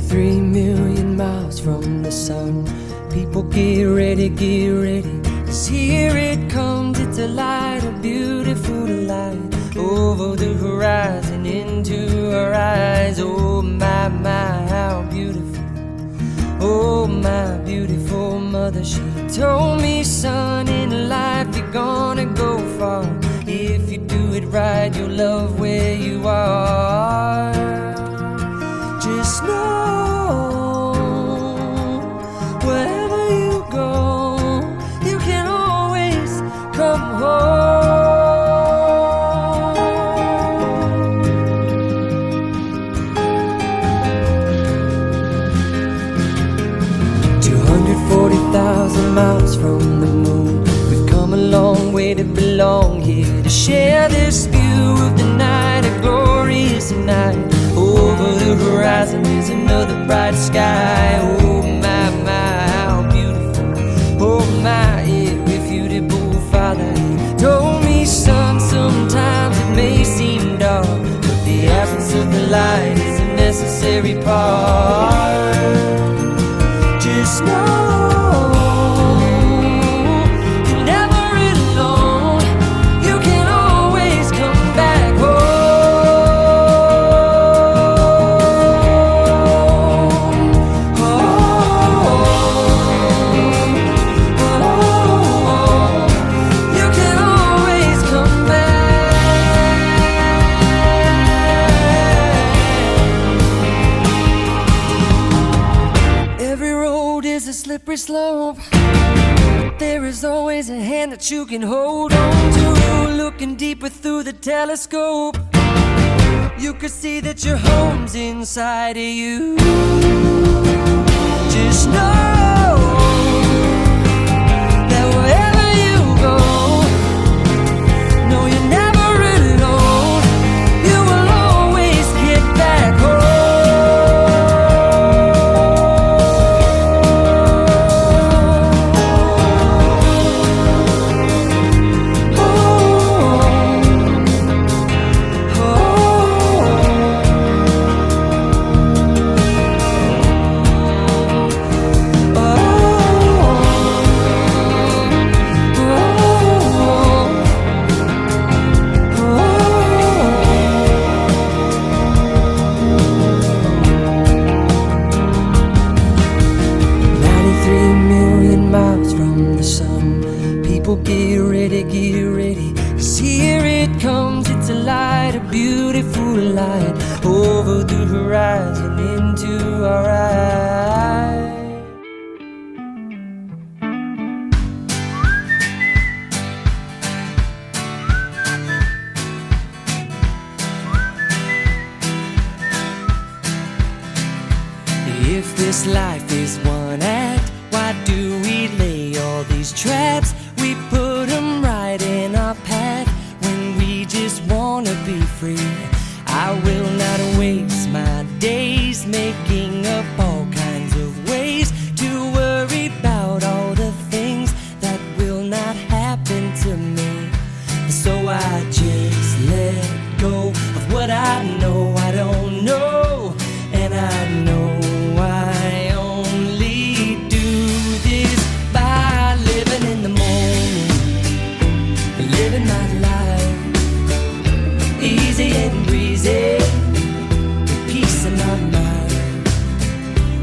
93 million miles from the sun. People get ready, 'cause here it comes, it's a light, a beautiful light. Over the horizon, into our eyes. Oh my, how beautiful. Oh my beautiful mother, she told me, son, in life you're gonna go far. If you do it right, you'll love where you are. Just know, wherever you go, you can always come home. 240,000 miles from the moon, we've come a long way to belong here, to share this view of the night, a glorious night. Over the horizon is another bright sky. Oh my, how beautiful. Oh my, irrefutable Father, he told me, son, sometimes it may seem dark, but the absence of the light is a necessary part. Just know slippery slope. There is always a hand that you can hold on to. Looking deeper through the telescope, you could see that your home's inside of you. Just know that wherever you go, no, you're never alone. You will always get back home. Get ready, 'cause here it comes, it's a light, a beautiful light, over the horizon, into our eyes. If this life is one act, why do we lay all these traps? We put them right in our path when we just wanna be free. I will not waste my days making up all kinds of ways to worry about all the things that will not happen to me. So I just let go of what I know I don't know, and I know I only do this by living in the moment, living my life easy and breezy, with peace in my mind,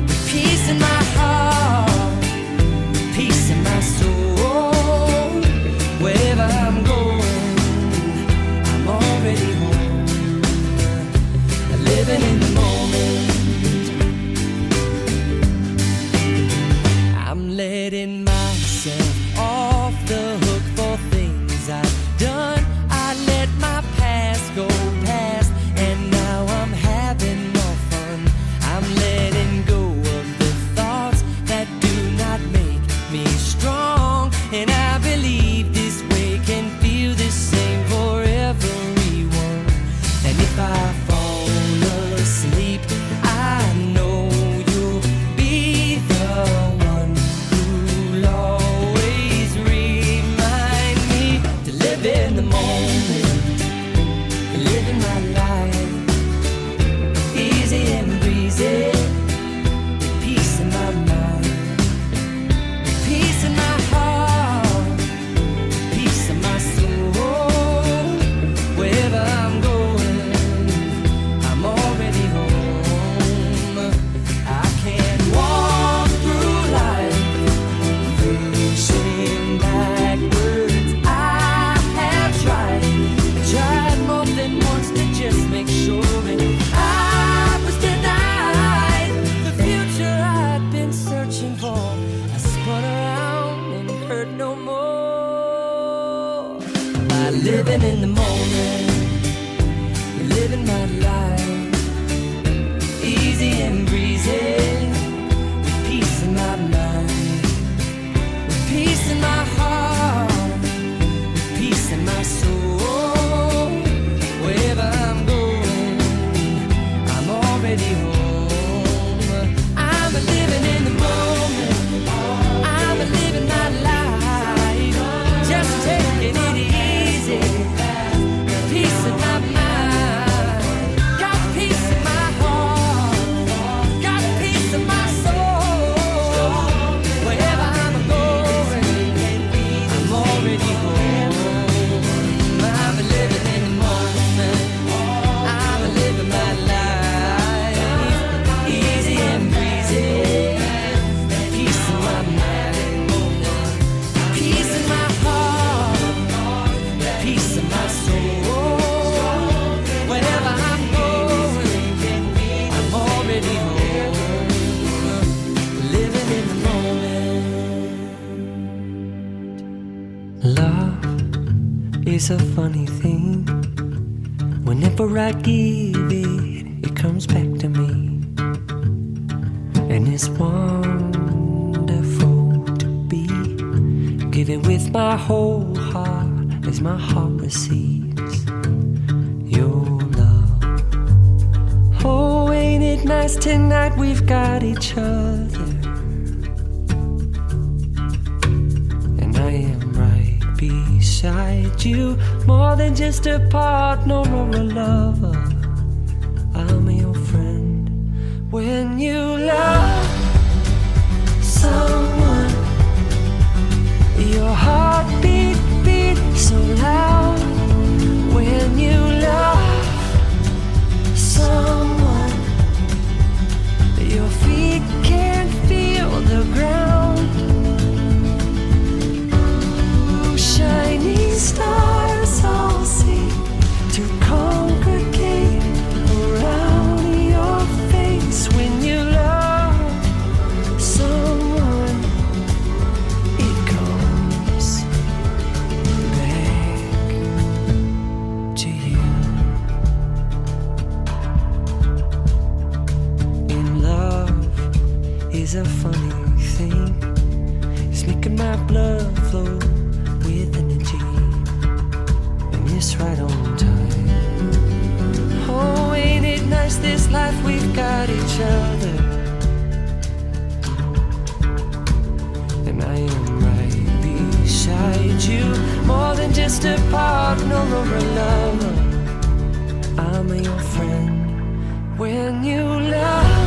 with peace in my heart, with peace in my soul. Wherever I'm going, I'm already home, living in the moment. I'm letting myself off the hook for things I've done. I let my past go past, and now I'm having more fun. I'm letting go of the thoughts that do not make me strong, and I believe this way can feel the same for everyone. And if I fall asleep, I know you'll be the one who'll always remind me to live in the moment, living my life easy and breezy, by living in the moment, living my life, easy and breezy, with peace in my mind, with peace in my heart, with peace in my soul. Wherever I'm going, I'm already home. I'm living in the moment, I'm living my life, just taking it easy, peace in my mind, got peace in my heart, got peace in my soul. Wherever I'm going, I'm already home. I'm living in the moment, I'm living my life, easy and breezy, peace in my mind, peace in my heart, peace in my soul. Wherever I'm going, I'm already home, living in the moment. Love is a funny thing. Whenever I give it, it comes back to me. And it's wonderful to be giving with my whole heart as my heart receives your love. Oh, ain't it nice tonight we've got each other, and I am right beside you, more than just a partner or a lover. I'm your friend. When you love someone, your heart beat so loud. When you love someone, your feet can't feel the ground. Ooh, shining stars all seem to congregate around your face. When you love someone, it comes back to you. In love is a funny thing. It's making my blood flow with energy, and it's right on time. Oh, ain't it nice this life we've got each other, and I am right beside you, more than just a partner or a lover. I'm your friend. When you love